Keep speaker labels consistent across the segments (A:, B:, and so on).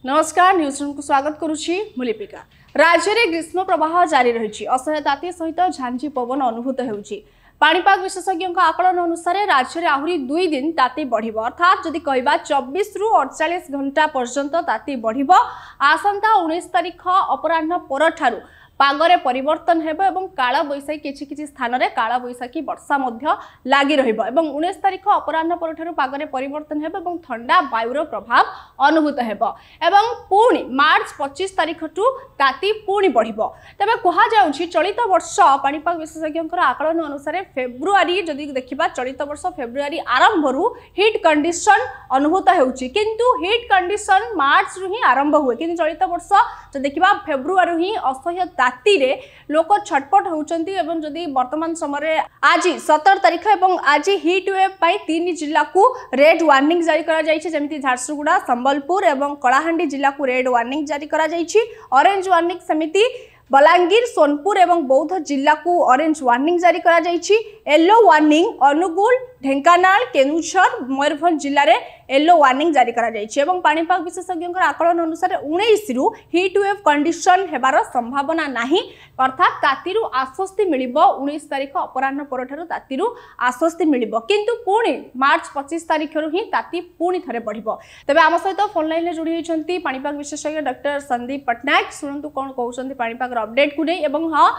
A: नमस्कार news room को स्वागत करुछि मुलिपिका। राज्य में ग्रीष्म प्रवाह जारी रही असह्य ताती सहित झांझी पवन अनुभूत होउछि। पाणीपाग विशेषज्ञों आकलन अनुसार राज्य में आहरी 2 दिन ताती बढ़िबो, अर्थात जदि कहबा 24 रु 48 घंटा पर्यंत ताती बढ़िबो। आसंता 19 तारिख अपराह्न परठारु पागरे परिवर्तन हेबो एवं काला बैसाखी किछि स्थान रे काला बैसाखी वर्षा मध्य लागि रहिबो एवं 19 तारिख अपराह्न परठारु पागरे परिवर्तन हेबो एवं ठंडा वायुर प्रभाव अनुभूत हेबो एवं पुणी मार्च 25 तारिख टू ताती पुणी बढ़िबो। तबे कहा जाउछि चलित वर्ष पाणीपाग विशेषज्ञों आकलन अनुसार फेब्रुआरी जदि देखिबा चलित वर्ष फेब्रुआरी आरंभ रु हीट कंडीशन अनुभूत हेउछि, किंतु हीट कंडीशन मार्च रु ही आरंभ हुए, किंतु चलित वर्ष जो देखिबा फेब्रुआरी ही असह्य ताती रे लोक छटपट होउचंती एवं जदि वर्तमान समय आज 17 तारिख एवं आज हीट वेव पाई 3 जिल्ला को रेड वार्निंग जारी करा जायछि, जेमिति झारसुगुड़ा संबलपुर एवं कलाहांडी जिल्ला को रेड वार्निंग जारी करा जायछि। ऑरेंज वार्निंग समिति बलांगीर सोनपुर एवं बौद्ध जिल्ला को ऑरेंज वार्निंग जारी करा जायछि। येलो वार्निंग अनुगुल ढेंकानाल केन्दुझर मयूरभंज जिल्ला रे येलो वार्निंग जारी करा जायछि एवं पाणीपाग विशेषज्ञों आकलन अनुसार 19 रु हीट वेव कंडीशन हेबार संभावना नाही, अर्थात तातीरु आश्वस्ति मिलिबो। 19 तारिख अपराह्न परठारु तातीरु आश्वस्ति मिलिबो, किंतु पुणी मार्च 25 तारिख रु ही ताती पुणी थरे बढ़िबो। तबे आम सहित फोन लाइन रे जुड़ी होइछंती पाणीपाग विशेषज्ञ डॉक्टर संदीप पटनायक। सुनंतु कोन कहउछंती पाणीपाग अपडेट को नहीं एवं हाँ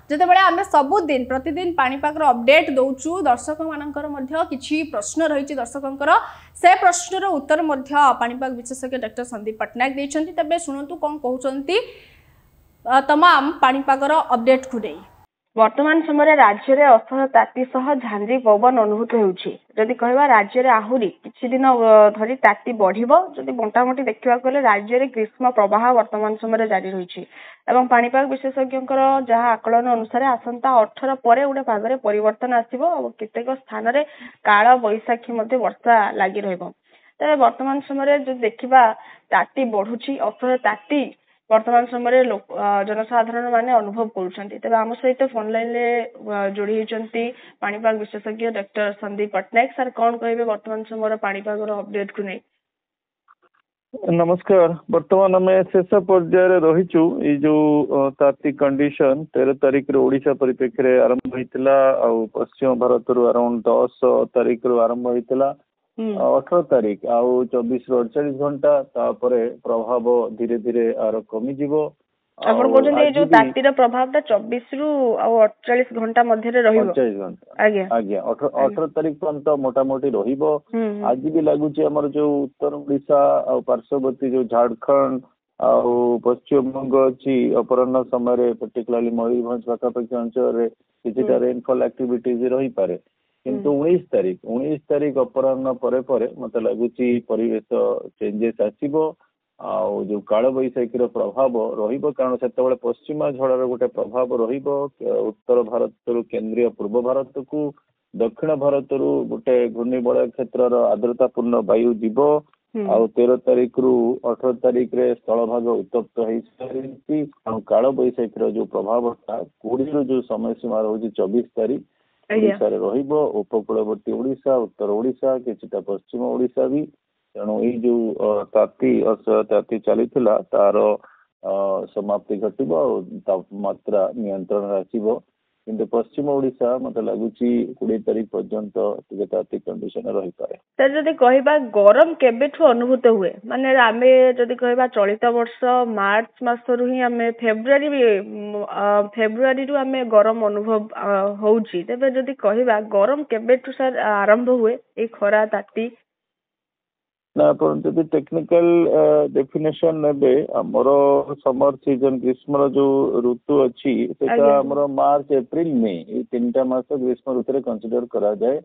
A: जितेबाला आम सबुदिन प्रतिदिन पाणीपाग अपडेट दौचु दर्शक मानकर मध्य किछि प्रश्न रही दर्शकों से प्रश्नर उत्तर पाणीपाग विशेषज्ञ डॉक्टर संदीप पटनायक देइछंती। तबे सुनंतु कोन कहउछंती तमाम पाणीपागर अपडेट को नहीं।
B: वर्तमान समय राज्य में असह्य ताती सह झांझी पवन अनुभूत होउछि। जदि कहबा राज्य में आहुरी किछि दिन धरी ताती बढ़िबो, जदि मोटामोटी देखिबा गले राज्य में ग्रीष्म प्रवाह वर्तमान समय जारी रहिछि एवं पाणीपाग विशेषज्ञଙ୍କର जहाँ आकलन अनुसार आसंता 18 पर गोटे पागरे परिवर्तन आसिबो और केतेक स्थान रे काला बैसाखी मध्ये वर्षा लागि रहइबो। तबे वर्तमान समय जो देखिबा ताती बढ़ुछि, असह्य ताती वर्तमान समय जनसाधारण माने अनुभव करुछंती। तबे आम सहित फोन लाइन रे जोड़ी होइछंती पाणीपाग विशेषज्ञ डॉक्टर संदीप पटनायक। सर कोन कहबे वर्तमान समय पाणीपागर अपडेट को नै?
C: नमस्कार। वर्तमान आम शेष पर्यायर रहीचु। ये जो ताती कंडीशन 13 तारिख रे ओडिशा परिप्रेक्षी आरंभ होइतिला आ पश्चिम भारत रु अराउंड 10 तारिख रु आरंभ होइतिला 18 तारिख आ 24 रु 48 घंटा तापरे प्रभाव धीरे धीरे आर कमी जिवो।
B: आपण कोजन ये जो तातीर प्रभाव ता 24 रु 48 घंटा मध्ये रे रहिबो।
C: 48 घंटा आज्ञा 18 तारिख पर्यंत मोटामोटी रहिबो। आज भी लागुची हमर जो उत्तर ओडिशा आ पार्श्ववर्ती जो झारखंड आ पश्चिम बंग अछि अपराह्न समय पर्टिकुलरली मयूरभंज पाखापाखि अंचल रे किछिटा रेनफॉल एक्टिविटीज रही पारे, किंतु 19 तारिख अपराह्न परे परे मते लागुची परिवेश चेंजेस आसीबो आ जो काल बैसाखी प्रभाव रहिबो, कारण सेतेबेले पश्चिमा झड़र गोटे प्रभाव रहिबो उत्तर भारत रु केंद्रीय पूर्व भारत को दक्षिण भारत रु गोटे घूर्णिबलय क्षेत्र आर्द्रतापूर्ण वायु जीवो आ 13 तारिख रु 18 तारिख रे स्थल भाग उत्तप्त होई सारिछि। काल बैसाखी जो प्रभाव 20 रु जो समय सीमा रहुछि 24 तारिख ओडिशा रे रहिबो। उपकूलवर्ती ओडिशा, उत्तर ओडिशा, किछिटा पश्चिम ओडिशा भी। तेणु ये जो ताती असह्य ताती चलीथिला तार समाप्ति घटिबो, तापमात्रा नियंत्रण आसीबो, किंतु पश्चिम ओडिशा मते लागुची 20 तारिख पर्यंत टिके ताती कंडीशन रही पारे।
B: सर जदि कहबा गरम केबेठु अनुभूत हुए, माने आमे जदि कहबा चलित वर्ष मार्च मासरु ही आमे फेब्रुआरी रु आमे गरम अनुभव होउची। तबे जदि कहबा गरम केबेठु सर आरंभ हुए ए खरा ताती?
C: ना परंतु टेक्निकल डेफिनेशन नेबे हमर समर सीजन ग्रीष्म जो ऋतु अछि सेटा हमर मार्च एप्रिल मई ए तीनटा मास ग्रीष्म ऋतु रे कंसीडर करा जाए,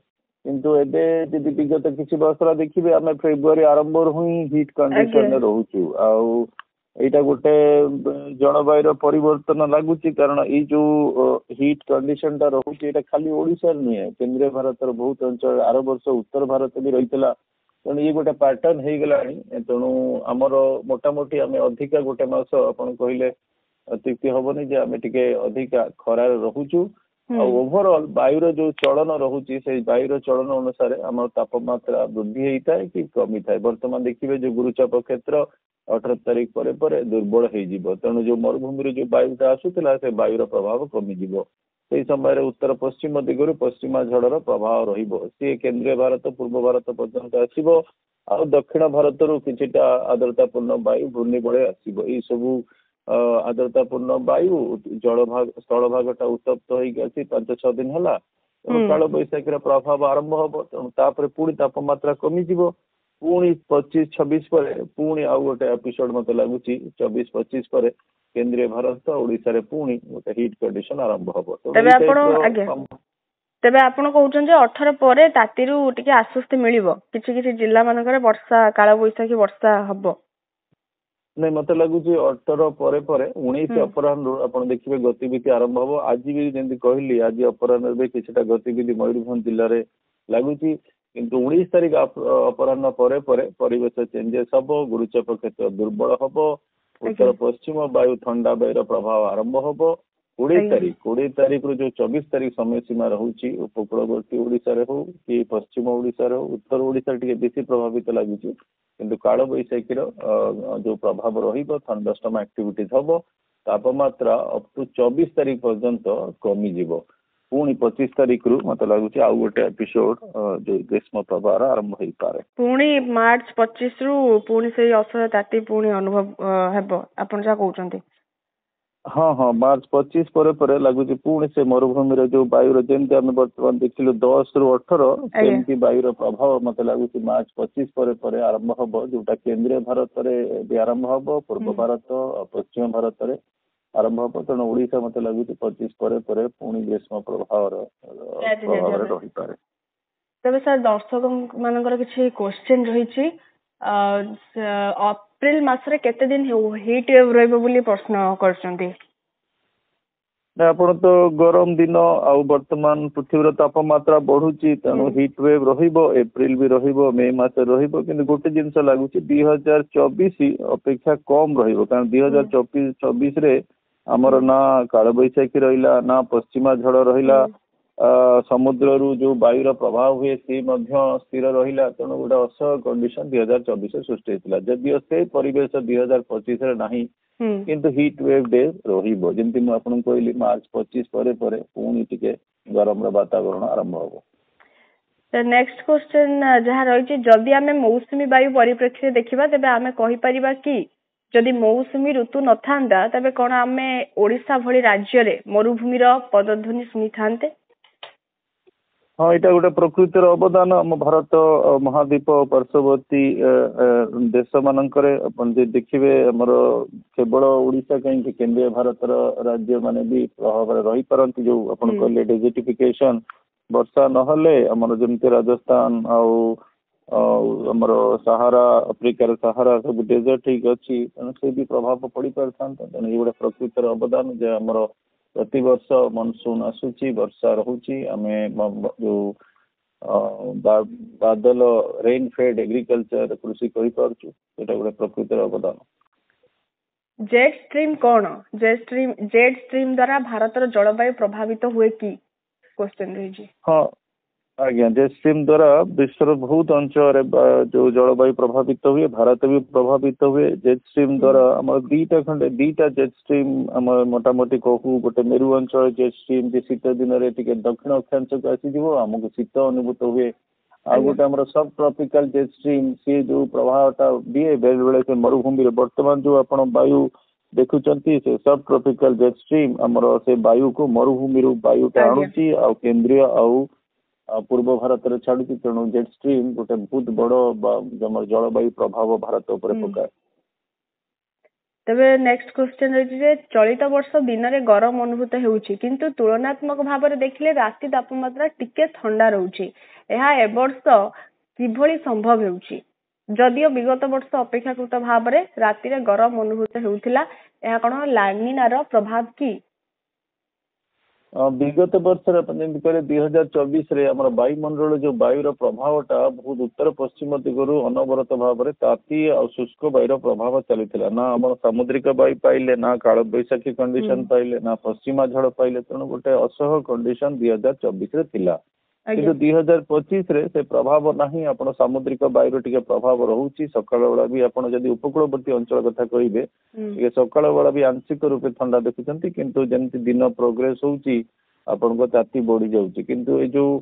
C: किंतु एबे जदि विगत किछि वर्षरा देखिबे आमे फेब्रुआरी आरंभ रु ही हीट कंडीशन रहउछु आ एटा गोटे जलवायु परिवर्तन लागुची, कारण ये जो हीट कंडीशन टा रहउची एटा खाली ओडिसा नुहे, केंद्रीय भारत बहुत अंचल आर वर्ष उत्तर भारत भी रहितला। तेणु ये गोटे पैटर्न हो गलानी। तेणु आमर मोटामोटी आम अधिका गोटे मास आपन कहले अत्युक्ति हेनी जे आम टे अधिका खरार रोचु। ओभरऑल वायुर जो चलन रोचे से वायुर चलन अनुसार आम तापमात्रा वृद्धि होता है कि कमी थाए। बर्तमान देखिए जो गुरुचाप क्षेत्र 18 तारीख पर दुर्बल हो तेणु जो मरुभूमि जो वायुटा आसूला से वायुर प्रभाव कमिଯିव से समय उत्तर पश्चिम दिगरू पश्चिमा झड़र प्रभाव सी केंद्रीय भारत पूर्व भारत पर्यंत आसो आ दक्षिण भारत किछिटा आर्द्रतापूर्ण वायु घूर्णिबलय आसो ये सबू आर्द्रतापूर्ण वायु जल भाग स्थल भागटा उत्तप्त होगी 5-6 दिन है काल बैशाखी प्रभाव आरंभ हम तेणु पुणी तापमात्रा कमिଯିव पुणी 25-26 पर पुणी आउ गोटे एपिसोड मत लगुच 24-25 पर केंद्रीय भारत ओडिशा रे पुणी गोटे हिट कंडीशन आरंभ हम
B: तेबे आपण कहउछन जे 18 परे तातीरु टिके आश्वस्ति मिलिबो किछि किछि जिल्ला मानकर वर्षा काल बैशाखी वर्षा हबो
C: नहीं मत लगुच 18 पर 19 अपराह्न आप देखिए गतिविधि आरंभ हम आज भी जमी कहली आज अपराह्न भी किछटा गतिविधि मयूरभंज जिले में लगुच किंतु 19 तारीख अपराह्न पर परिवेश चेंजेस हम गुरुचाप क्षेत्र दुर्बल हम उत्तर पश्चिम वायु ठंडा वायुर प्रभाव आरंभ हम 20 तारीख रू जो 24 तारीख समय सीमा रोचे उपकूलवर्ती ओडिशा रे हो कि पश्चिम ओडिशा रे उत्तर ओडिशा टिके बेसी प्रभावित लगुच किंतु काल बैशाखी जो प्रभाव रहिबो थंडरस्टॉर्म एक्टिविटीज हम तापमात्रा अप टू 24 तारीख पर्यंत कमिजिवो पुणी 25 तारीख रु मत लगुच आउ गोटे एपिसोड जो ग्रीष्म प्रभाव आरंभ हो पारे
B: पुणी मार्च 25 रु पुणी से असह्य ताती पुणी अनुभव हेबो आपण जा कहउचंती
C: हाँ हाँ मार्च 25 पर लगुच पुणी से मरुभूमि जो वायु जमी आम बर्तमान देखिलु 10 रु 18 सेमती वायुर प्रभाव मत लगुच मार्च 25 पर आरंभ हम जोटा केंद्रीय भारत में आरंभ हम पूर्व भारत पश्चिम भारत में आरंभ हम तेणु ओडिशा मत लगुच 25 पर पुणी ग्रीष्म प्रभाव रही पारे
B: तबे सर दर्शक मानकर किछि क्वेश्चन रहिछि अप्रैल मासरे केते दिन हीट वेव रहबो बोली प्रश्न करछंती
C: आपण तो गरम दिन आउ वर्तमान पृथ्वी तापमात्रा बढ़ुची तेणु हिट वेव रहिबो एप्रिल भी रहिबो मे मास रहिबो किंतु गोटे जिंस लागुची 2024 अपेक्षा कम रहिबो कारण 2024 रे हमर ना काल बैशाखी रहिला ना पश्चिमा झड़ रहिला समुद्र रु जो वायुर प्रभाव हुए सी स्थिर रहिला तेणु गोटे असह कंडीशन 2024 सृष्टि होता जदिओ से परिवेश 2025 रे नाही किंतु हिट वेव डे रहिबो जेंति मु आपन कहली मार्च 25 पर पुणी टिके गरम वातावरण आरंभ हो
B: नेक्स्ट क्वेश्चन जहाँ रही जदि आम मौसुमी वायु परिप्रेक्षी देखा तेज आम कहीपर कि जदि मौसुमी ऋतु न था तेबे कौन आम ओडिशा भली राज्य रे मरुभूमिर पदध्वनि शुणी थांते
C: हाँ यहाँ गोटे प्रकृतिर अवदान आम भारत महाद्वीप पार्श्ववर्ती देश मानकर देखिए आमर केवल ओडिशा कहीं केंद्रीय भारत राज्य माने भी प्रभाव रही पारती जो आप कहले डेजर्टिफिकेशन वर्षा नहले आमर जमती राजस्थान आमर सहारा अफ्रिकार सहारा सब डेजर्ट ठीक अच्छी तेणु से भी प्रभाव पड़ पारि था तेणु ये गोटे प्रकृतिर अवदान जे आमर प्रति वर्ष मनसून आसूची वर्षा रोची आम जो बादल रेन फेड एग्रीकल्चर कृषि कही पारछु सेटा गोटे प्रकृतिर अवदान
B: जेट स्ट्रीम कौन जेट स्ट्रीम द्वारा भारतर जलवायु प्रभावित हुए कि क्वेश्चन रही
C: हाँ आज्ञा जेट स्ट्रीम द्वारा विश्वर बहुत अंचल जो जलवायु प्रभावित हुए भारत भी प्रभावित हुए जेट स्ट्रीम द्वारा आम दीटा जेट स्ट्रीम आम मोटामोटी कहू गोटे मेरु अंचल जेट स्ट्रीम शीत दिन में दक्षिण अक्षांश को आसीଯିव आमको शीत अनुभूत हुए आ गोटे आम सब ट्रॉपिकल जेट स्ट्रीम सी जो प्रभावटा दिए बेले बेले से मरुभूमि वर्तमान जो आप वायु देखुंती से सब ट्रॉपिकल जेट स्ट्रीम आमर से वायु को मरुभूमि वायुटा आणुची आ केंद्रीय आउ पूर्व भारत में छाड़ू तेणु जेट स्ट्रीम गोटे बहुत बड़ जलवायु प्रभाव भारत उपर पकाए
B: तबे नेक्स्ट क्वेश्चन रही चलित वर्ष दिन में गरम अनुभूत होउछि किंतु तुलनात्मक भाव में देखिले राति तापमात्रा टिके ठंडा रहउछि एहा ए वर्ष किभଳି संभव होउछि जदियो विगत वर्ष अपेक्षाकृत भाव में राति रे गरम अनुभूत होउथिला एहा कोन लानिनार प्रभाव की
C: विगत वर्ष जमी कहे 2024 वायुमंडल जो वायुर प्रभावटा बहुत उत्तर पश्चिम दिगरू अनवरत भाव में ताती और शुष्क वायुर प्रभाव चली ना आम सामुद्रिक वायु पाइले ना काल बैशाखी कंडीशन पाइले ना पश्चिमा झड़ पाइले तेणु गोटे असह कंडीशन 2024 रे थिला କିନ୍ତୁ 2025 ରେ ସେ ପ୍ରଭାବ ନାହିଁ ଆପଣ ସାମୁଦ୍ରିକ ବାୟୁର ଟିକେ ପ୍ରଭାବ ରହୁଛି ସକାଳ ବେଳା ବି ଆପଣ ଯଦି ଉପକୂଳବର୍ତ୍ତୀ ଅଞ୍ଚଳ କଥା କହିବେ ଟିକେ ସକାଳ ବେଳା ବି ଆଂଶିକ ରୂପେ ଥଣ୍ଡା ଦେଖୁଛନ୍ତି କିନ୍ତୁ ଯେମିତି ଦିନ ପ୍ରୋଗ୍ରେସ ହଉଛି ଆପଣଙ୍କ ତାତି ବଢି ଯାଉଛି କିନ୍ତୁ ଏଇ ଯୋଉ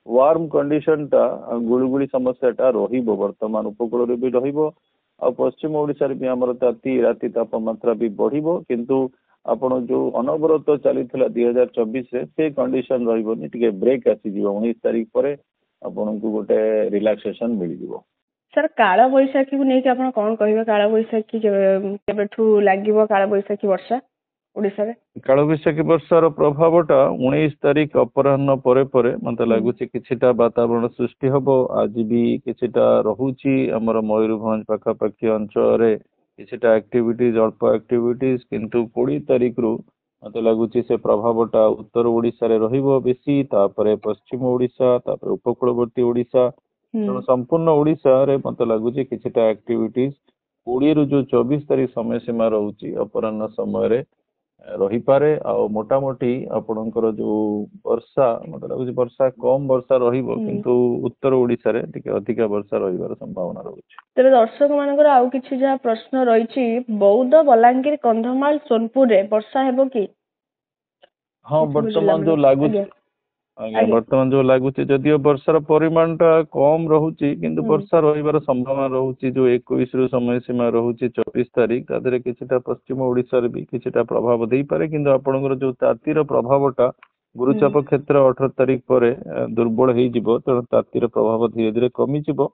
C: ୱାର୍ମ କଣ୍ଡିସନ ଟା ଗୁଳୁଗୁଳି ସମସ୍ୟା ଟା ରହିବ ବର୍ତ୍ତମାନ ଉପକୂଳରେ ବି ରହିବ ଆଉ ପଶ୍ଚିମ ଓଡିଶାରେ ବି ଆମର ରାତି ତାପମାତ୍ରା ବି ବଢିବ କିନ୍ତୁ ଆପଣ ଯୋଉ ଅନବରତ ଚାଲିଥିଲା 2024 ରେ ସେ କଣ୍ଡିସନ ରହିବନି ଟିକେ ବ୍ରେକ୍ ଆସିଯିବ 19 ତାରିଖ ପରେ ଆପଣଙ୍କୁ ଗୋଟେ ରିଲାକ୍ସେସନ ମିଳିଯିବ।
B: ସାର୍ କାଳ ବୈଶାଖୀକୁ ନେଇକି ଆପଣ କଣ କହିବେ କାଳ ବୈଶାଖୀ କେବେଠୁ ଲାଗିବ କାଳ ବୈଶାଖୀ ବର୍ଷା ଓଡିଶାରେ?
C: କାଳବୈଶାଖୀ ବର୍ଷାର ପ୍ରଭାବଟା 19 ତାରିଖ ଅପରାହ୍ନ ପରେ ପରେ ମତେ ଲାଗୁଛି କିଛିଟା ବାତାବରଣ ସୃଷ୍ଟି ହବ ଆଜି ବି କିଛିଟା ରହୁଛି ଆମର ମୟୂରଭଞ୍ଜ ପାଖାପାଖି ଅଞ୍ଚଳରେ କିଛିଟା ଆକ୍ଟିଭିଟିଜ ଅଳ୍ପ ଆକ୍ଟିଭିଟିଜ କିନ୍ତୁ 20 ତାରିଖରୁ ମତେ ଲାଗୁଛି ସେ ପ୍ରଭାବଟା ଉତ୍ତର ଓଡିଶାରେ ରହିବ ବେଶୀ ତାପରେ ପଶ୍ଚିମ ଓଡିଶା ତାପରେ ଉପକୂଳବର୍ତ୍ତୀ ଓଡିଶା ତେଣୁ ସମ୍ପୂର୍ଣ୍ଣ ଓଡିଶାରେ ମତେ ଲାଗୁଛି କିଛିଟା ଆକ୍ଟିଭିଟିଜ 20 ରୁ ଯୋଉ 24 ତାରିଖ ସମୟ ସୀମା ରହୁଛି ଅପରାହ୍ନ ସମୟରେ ରହିପାରେ ଆଉ ମୋଟାମୋଟି ଆପଣଙ୍କର ଯୋଉ ବର୍ଷା ମତେ ଲାଗୁଛି ବର୍ଷା କମ ବର୍ଷା ରହିବ କିନ୍ତୁ ଉତ୍ତର ଓଡିଶାରେ ଟିକେ ଅଧିକା ବର୍ଷା ରହିବାର ସମ୍ଭାବନା ରହୁଛି।
B: ତେବେ ଦର୍ଶକ ମାନଙ୍କର ଆଉ କିଛି ଯାହା ପ୍ରଶ୍ନ ରହିଛି ବୌଦ୍ଧ ବଲାଙ୍ଗୀର କନ୍ଧମାଳ ସୋନପୁରରେ ବର୍ଷା ହେବ କି?
C: ହଁ ବର୍ତ୍ତମାନ ଯୋଉ ଲାଗୁଛି ଆଜ୍ଞା ବର୍ତ୍ତମାନ ଯୋଉ ଲାଗୁଛି ଯଦିଓ ବର୍ଷାର ପରିମାଣ ଟା କମ ରହୁଛି କିନ୍ତୁ ବର୍ଷା ରହିବାର ସମ୍ଭାବନା ରହୁଛି ଯୋଉ 21 ରୁ ସମୟ ସୀମା ରହୁଛି 24 ତାରିଖ ତା ଦେହରେ କିଛିଟା ପଶ୍ଚିମ ଓଡିଶାରେ ବି କିଛିଟା ପ୍ରଭାବ ଦେଇପାରେ କିନ୍ତୁ ଆପଣଙ୍କର ଯୋଉ ତାତିର ପ୍ରଭାବଟା ଗୁରୁଚାପ କ୍ଷେତ୍ର 18 ତାରିଖ ପରେ ଦୁର୍ବଳ ହେଇଯିବ ତେଣୁ ତାତିର ପ୍ରଭାବ ଧୀରେ ଧୀରେ କମିଯିବ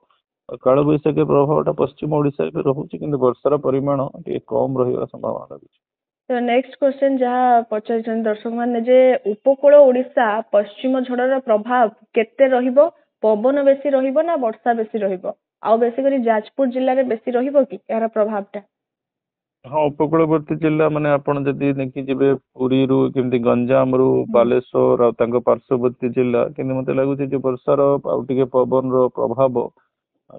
C: କାଳବୈଶାଖୀ ପ୍ରଭାବଟା ପଶ୍ଚିମ ଓଡିଶାରେ ବି ରହୁଛି କିନ୍ତୁ ବର୍ଷାର ପରିମାଣ ଟିକେ କମ ରହିବାର ସମ୍ଭାବନା ରହୁଛି।
B: ନେକ୍ସଟ କ୍ୱେଶ୍ଚନ ଯାହା ପଚାରିଛନ୍ତି ଦର୍ଶକ ମାନେ ଯେ ଉପକୂଳ ଓଡିଶା ପଶ୍ଚିମ ଝଡର ପ୍ରଭାବ କେତେ ରହିବ ପବନ ବେଶୀ ରହିବ ନା ବର୍ଷା ବେଶୀ ରହିବ ଆଉ ବେଶୀ କରି ଯାଜପୁର ଜିଲ୍ଲାରେ ବେଶୀ ରହିବ କି ଏହାର ପ୍ରଭାବଟା?
C: ହଁ ଉପକୂଳବର୍ତ୍ତୀ ଜିଲ୍ଲା ମାନେ ଆପଣ ଯଦି ଦେଖିଯିବେ ପୁରୀରୁ କେମିତି ଗଞ୍ଜାମରୁ ବାଲେଶ୍ୱର ଆଉ ତାଙ୍କ ପାର୍ଶ୍ୱବର୍ତ୍ତୀ ଜିଲ୍ଲା କିନ୍ତୁ ମତେ ଲାଗୁଛି ଯେ ବର୍ଷାର ଆଉ ଟିକେ ପବନର ପ୍ରଭାବ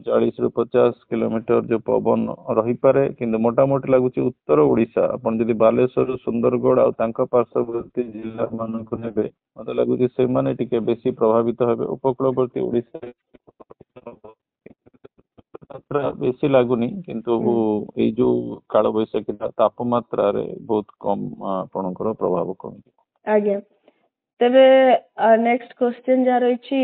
C: 40 ରୁ 50 କିଲୋମିଟର ଯୋଉ ପବନ ରହିପାରେ କିନ୍ତୁ ମୋଟାମୋଟି ଲାଗୁଛି ଉତ୍ତର ଓଡିଶା ଆପଣ ଯଦି ବାଲେଶ୍ୱର ସୁନ୍ଦରଗଡ଼ ଆଉ ତାଙ୍କ ପାର୍ଶ୍ୱବର୍ତ୍ତୀ ଜିଲ୍ଲା ମାନଙ୍କୁ ନେବେ ମତେ ଲାଗୁଛି ସେମାନେ ଟିକେ ବେଶୀ ପ୍ରଭାବିତ ହେବେ ଉପକୂଳବର୍ତ୍ତୀ ଓଡିଶାରେ ବେଶୀ ଲାଗୁନି କିନ୍ତୁ ଏଇ ଯୋଉ କାଳବୈଶାଖୀ ତାପମାତ୍ରାରେ ବହୁତ କମ ଆପଣଙ୍କର ପ୍ରଭାବ କମିଯିବ।
B: ଆଜ୍ଞା ତେବେ ନେକ୍ସଟ କ୍ୱେଶ୍ଚନ ଯାହା ରହିଛି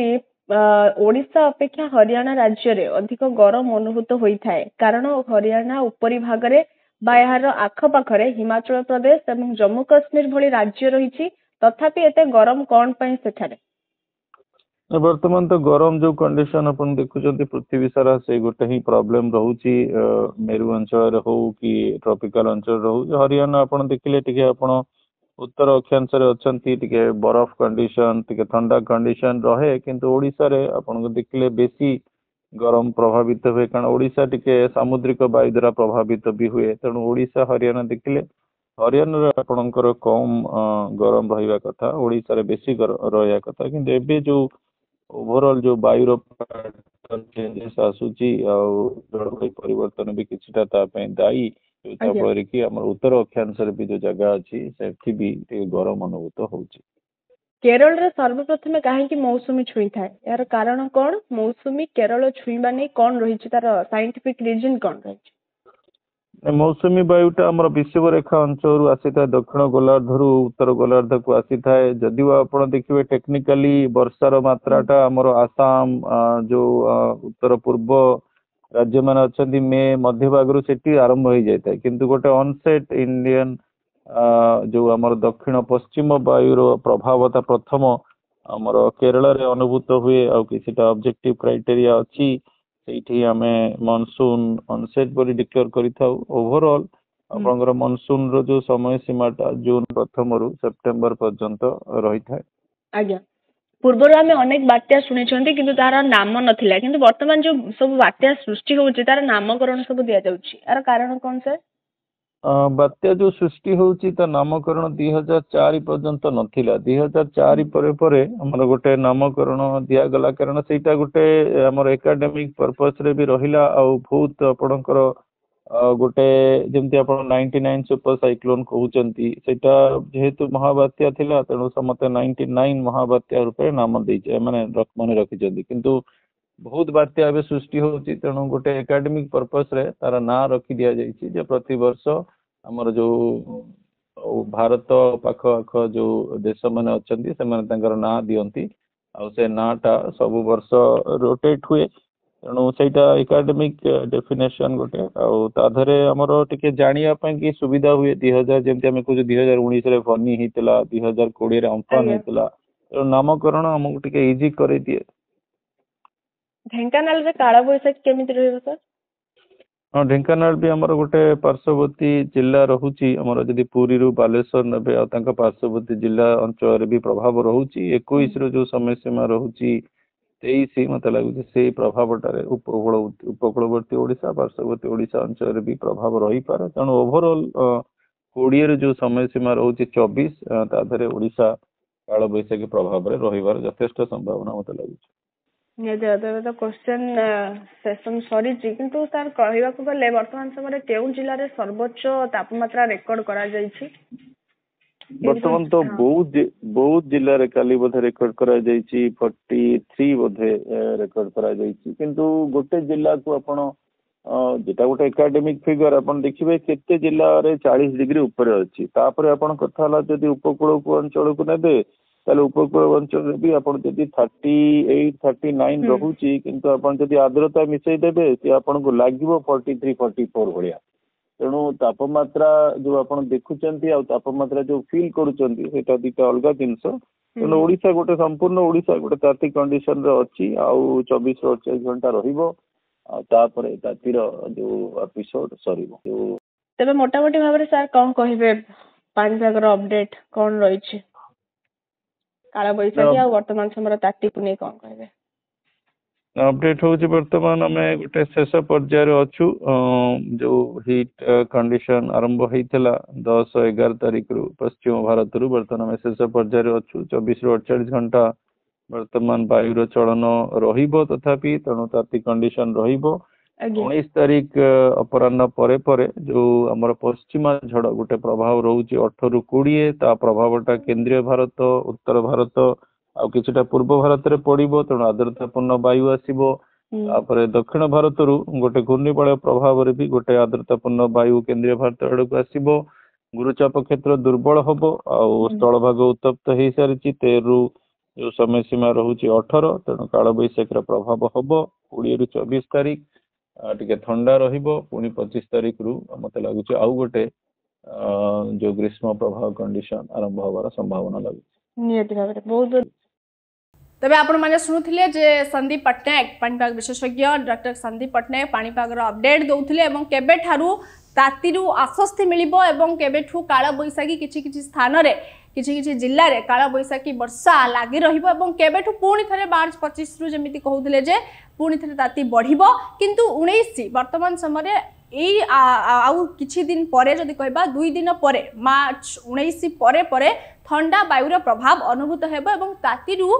B: ଓଡିଶା ଅପେକ୍ଷା ହରିୟାଣା ରାଜ୍ୟରେ ଅଧିକ ଗରମ ଅନୁଭୂତ ହୋଇଥାଏ କାରଣ ହରିୟାଣା ଉପରି ଭାଗରେ ବା ଏହାର ଆଖପାଖରେ ହିମାଚଳ ପ୍ରଦେଶ ଏବଂ ଜମ୍ମୁ କାଶ୍ମୀର ଭଳି ରାଜ୍ୟ ରହିଛି ତଥାପି ଏତେ ଗରମ କଣ ପାଇଁ ସେଠାରେ?
C: ବର୍ତ୍ତମାନ ତ ଗରମ ଯୋଉ କଣ୍ଡିସନ ଆପଣ ଦେଖୁଛନ୍ତି ପୃଥିବୀ ସାରା ସେଇ ଗୋଟେ ହିଁ ପ୍ରୋବ୍ଲେମ ରହୁଛି ମେରୁ ଅଞ୍ଚଳରେ ହଉ କି ଟ୍ରପିକାଲ ଅଞ୍ଚଳରେ ହଉ ହରିୟାଣା ଆପଣ ଦେଖିଲେ ଟିକେ ଆପଣ ଉତ୍ତର ଅକ୍ଷାଂଶରେ ଅଛନ୍ତି ଟିକେ ବରଫ କଣ୍ଡିସନ ଟିକେ ଥଣ୍ଡା କଣ୍ଡିସନ ରହେ କିନ୍ତୁ ଓଡିଶାରେ ଆପଣଙ୍କୁ ଦେଖିଲେ ବେଶୀ ଗରମ ପ୍ରଭାବିତ ହୁଏ କାରଣ ଓଡିଶା ଟିକେ ସାମୁଦ୍ରିକ ବାୟୁ ଦ୍ୱାରା ପ୍ରଭାବିତ ବି ହୁଏ ତେଣୁ ଓଡିଶା ହରିୟାଣା ଦେଖିଲେ ହରିୟାଣାରେ ଆପଣଙ୍କର କମ ଗରମ ରହିବା କଥା ଓଡିଶାରେ ବେଶୀ ରହିବା କଥା କିନ୍ତୁ ଏବେ ଯୋଉ ଓଭରଅଲ ଯୋଉ ବାୟୁର ଚେଞ୍ଜେସ୍ ଆସୁଛି ଆଉ ଜଳବାୟୁ ପରିବର୍ତ୍ତନ ବି କିଛିଟା ତା ପାଇଁ ଦାୟୀ ଯାହାଫଳରେ କି ଆମର ଉତ୍ତର ଅକ୍ଷାଂଶରେ ବି ଯୋଉ ଜାଗା ଅଛି ସେଠି ବି ଟିକେ ଗରମ ଅନୁଭୂତ ହଉଛି।
B: କେରଳରେ ସର୍ବପ୍ରଥମେ କାହିଁକି ମୌସୁମୀ ଛୁଇଁଥାଏ ଏହାର କାରଣ କଣ ମୌସୁମୀ କେରଳ ଛୁଇଁବା ନେଇ କଣ ରହିଛି ତାର ସାଇଣ୍ଟିଫିକ ରିଜନ କଣ ରହିଛି?
C: ମୌସୁମୀ ବାୟୁଟା ଆମର ବିଷୁବରେଖା ଅଞ୍ଚଳରୁ ଆସିଥାଏ ଦକ୍ଷିଣ ଗୋଲାର୍ଦ୍ଧରୁ ଉତ୍ତର ଗୋଲାର୍ଦ୍ଧକୁ ଆସିଥାଏ ଯଦିଓ ଆପଣ ଦେଖିବେ ଟେକ୍ନିକାଲି ବର୍ଷାର ମାତ୍ରାଟା ଆମର ଆସାମ ଯୋଉ ଉତ୍ତର ପୂର୍ବ ରାଜ୍ୟମାନେ ଅଛନ୍ତି ମେ ମଧ୍ୟଭାଗରୁ ସେଠି ଆରମ୍ଭ ହେଇଯାଇଥାଏ କିନ୍ତୁ ଗୋଟେ ଅନସେଟ ଇଣ୍ଡିଆନ ଯୋଉ ଆମର ଦକ୍ଷିଣ ପଶ୍ଚିମ ବାୟୁର ପ୍ରଭାବତା ପ୍ରଥମ ଆମର କେରଳରେ ଅନୁଭୂତ ହୁଏ ଆଉ କିଛିଟା ଅବଜେକ୍ଟିଭ କ୍ରାଇଟେରିଆ ଅଛି ସେଇଠି ଆମେ ମନସୁନ ଅନସେଟ ବୋଲି ଡିକ୍ଲେୟାର କରିଥାଉ ଓଭରଅଲ ଆପଣଙ୍କର ମନସୁନ ର ଯୋଉ ସମୟ ସୀମାଟା ଜୁନ ପ୍ରଥମରୁ ସେପ୍ଟେମ୍ବର ପର୍ଯ୍ୟନ୍ତ ରହିଥାଏ।
B: ଆଜ୍ଞା ପୂର୍ବରୁ ଆମେ ଅନେକ ବାତ୍ୟା ଶୁଣିଛନ୍ତି କିନ୍ତୁ ତାର ନାମ ନଥିଲା କିନ୍ତୁ ବର୍ତ୍ତମାନ ଯୋଉ ସବୁ ବାତ୍ୟା ସୃଷ୍ଟି ହଉଛି ତାର ନାମକରଣ ସବୁ ଦିଆଯାଉଛି ଏହାର କାରଣ କଣ ସାର୍?
C: ବାତ୍ୟା ଯୋଉ ସୃଷ୍ଟି ହଉଛି ତା ନାମକରଣ 2004 ପର୍ଯ୍ୟନ୍ତ ନଥିଲା 2004 ପରେ ପରେ ଆମର ଗୋଟେ ନାମକରଣ ଦିଆଗଲା କାରଣ ସେଇଟା ଗୋଟେ ଆମର ଏକାଡେମିକ ପର୍ପସ ରେ ବି ରହିଲା ଆଉ ବହୁତ ଆପଣଙ୍କର गोटे जमती आप 99 सुपर साइक्लोन कहते सेटा जेहेतु महाबात्या थिला तेणु समते 99 महाबात्या रूपे नाम देइचे माने मन रखिछन्ती किंतु बहुत बात्या एवं सृष्टि होची तेणु गोटे एकेडमिक पर्पस रे तार ना रखी दिया जाइछि जे प्रति वर्ष हमर जो भारत पाख आख जो देश माने अछन्ती से माने तांकर ना दियंती आ से नाटा सब वर्ष रोटेट हुए तेणु सेटा एकेडमिक डेफिनेशन गोटे आधरे आमर टिके जानिया कि सुविधा हुए 2000 जमती आम कह 2019 रे फनी होता 2020 रे अम्फान होता तेणु नामकरण आमको टिके इजी कर दिए।
B: ढेंकानाल रे काला बैसाखी केमिति रहबो सर?
C: हाँ ढेंकानाल भी आमर गोटे पार्श्ववर्ती जिला रहुची आमर जदि पुरी रु बालेश्वर नेबे आ तांका पार्श्ववर्ती जिला अंचल भी प्रभाव रहुची 21 रो जो समय सीमा रहुची 23 मत लगुच से प्रभावटारे उपकूलवर्ती ओडिशा पार्श्ववर्ती ओडिशा अंचल भी प्रभाव रही पारे तेणु ओभरऑल 20 जो समय सीमा रहुची 24 ताधरे ओडिशा काल बैसाखी प्रभाव रे रहिबार यथेष्ट संभावना मत लगुच।
B: तो क्वेश्चन सेशन सरी किंतु सर कहवा गले वर्तमान समय केउं जिल्ला रे सर्वोच्च तापमात्रा रेकर्ड करा जायछि?
C: वर्तमान तो बहुत जिल्ला रे काली बोधे रेकर्ड करा जायछि 43 बोधे रेकर्ड करा जायछि किंतु गोटे जिल्ला को आपण जेटा गोटे एकेडमिक फिगर आपण देखिबे केते जिल्ला रे 40 डिग्री ऊपर अछि तापर आपण कथा हला जदि उपकूल को अंचल को नेबे ताले उपकूल अंचल भी आपण जदि 38 39 रहुची किंतु आपण जदि आर्द्रता मिसई देबे से आपण को लागिवो 43 44 भलिया तेणु तापमात्रा जो आपण देखुचंती आ तापमात्रा जो फील करूचंती सेटा दिटा अलगा जिंस तेणु ओडिशा गोटे संपूर्ण ओडिशा गोटे ताती कंडीशन रे अछि आ 24 रो 28 घंटा रहिबो आ तापरे तातीर जो एपिसोड सरीबो
B: तबे मोटा मोटी भाबरे सर कोन कहिबे पानीपागर अपडेट कोन रहिछि काला बैसाखी आ वर्तमान समय ताती को नै कोन कहिबे?
C: अपडेट होची वर्तमान आम गोटे शेष पर्यायर अच्छु जो हिट कंडीशन आरंभ होता 10-11 तारिख रु पश्चिम भारत रु वर्तमान शेष पर्यायर अच्छु 24 रु 48 घंटा वर्तमान वायुर चलन रहिबो तथापि तेणु ताती कंडीशन रहिबो 19 तारिख अपराह्न परे जो आमर पश्चिमा झड़ गोटे प्रभाव रोचे 18 रु 20 ता प्रभावटा केंद्रीय भारत उत्तर भारत आउ किछटा पूर्व भारत रे पड़िबो तेणु आर्द्रतापूर्ण वायु आसीबो तापरे दक्षिण भारत रु गोटे घूर्णिबलय प्रभाव रे भी गोटे आर्द्रतापूर्ण वायु केंद्रीय भारत आड़ को आसीबो गुरुचाप क्षेत्र दुर्बल हबो आउ स्थल भाग उत्तप्त हो सारी 13 रु जो समय सीमा रहुची 18 तेणु काल बैसाखी प्रभाव हबो 20 रु 24 तारिख टिके ठंडा रहिबो पुणी 25 तारिख रु मते लागुची आउ गोटे जो ग्रीष्म प्रभाव कंडीशन आरंभ होबार संभावना लागुची
B: नियति भाबरे बहुत
A: तबे आपण माने सुनुथिले जे संदीप पटनायक पाणीपाग विशेषज्ञ डॉक्टर संदीप पटनायक पाणीपागर अपडेट दउथिले एवं केबे ठारू तातीरु आश्वस्ति मिलिबो एवं केबे ठू काला बैसाखी किछि स्थान रे किछि जिल्ला रे काला बैसाखी वर्षा लागि रहिबो एवं केबे ठू पुणी थरे मार्च 25 रु जेमिति कहउथिले जे पुणी थरे ताती बढ़िबो किंतु 19 वर्तमान समय रे आउ किछि दिन परे जदि कहबा 2 दिन परे मार्च 19 परे ठंडा वायुर प्रभाव अनुभूत हेबो एवं तातीरु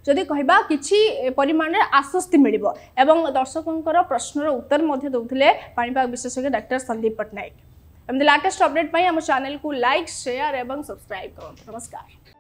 A: जदि कहबा किछि परिमाण आश्वस्ति मिलिबो एवं दर्शकंकर प्रश्नर उत्तर मध्य दउथिले पाणीपाग विशेषज्ञ डॉक्टर संदीप पटनायक। एमदी लेटेस्ट अपडेट पई हम चैनल को लाइक शेयर एवं सब्सक्राइब करूँ। नमस्कार।